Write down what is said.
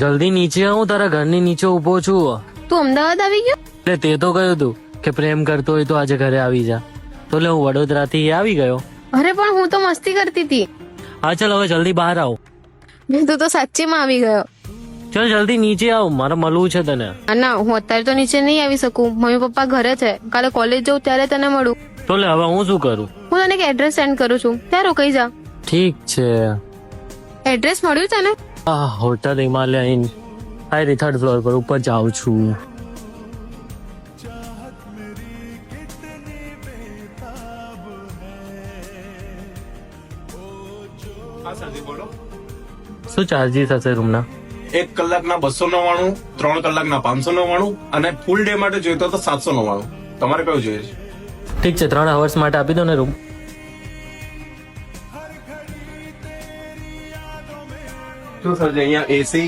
જલ્દી નીચે આવું, તારા ઘરની નીચે ઉભો છું. તું અમદાવાદ આવી ગયો? એટલે તે તો કહ્યું તું કે પ્રેમ કરતો હોય તો આજે ઘરે આવી જા, તો એટલે હું વડોદરાથી આવી ગયો. અરે પણ હું તો મસ્તી કરતી હતી. હા ચાલ હવે જલ્દી બહાર આવ. તું તો સાચીમાં આવી ગયો. ચાલ જલ્દી નીચે આવ, મારે મળવું છે તને. ના હું અત્યારે તો નીચે નહીં આવી શકું. મમ્મી પપ્પા ઘરે છે. કાલે કોલેજ જઉં ત્યારે તને મળું. તો લે હવે હું શું કરું? હું તને એક એડ્રેસ સેન્ડ કરું છું, ત્યાં રોકાઈ જા. ઠીક છે. એડ્રેસ મળ્યું તને? આ hotel Himalaya in, high 3rd floor પર ઉપર જાઉં છું. શું ચાર્જીસ હશે રૂમના? 1 કલાકના 299, 3 કલાકના 599 અને ફૂલ ડે માટે જોઈતો તો 799. તમારે કયું જોઈએ છે? ઠીક છે, 3 અવર્સ માટે આપી દો ને રૂમ. શું સર અહીંયા એસી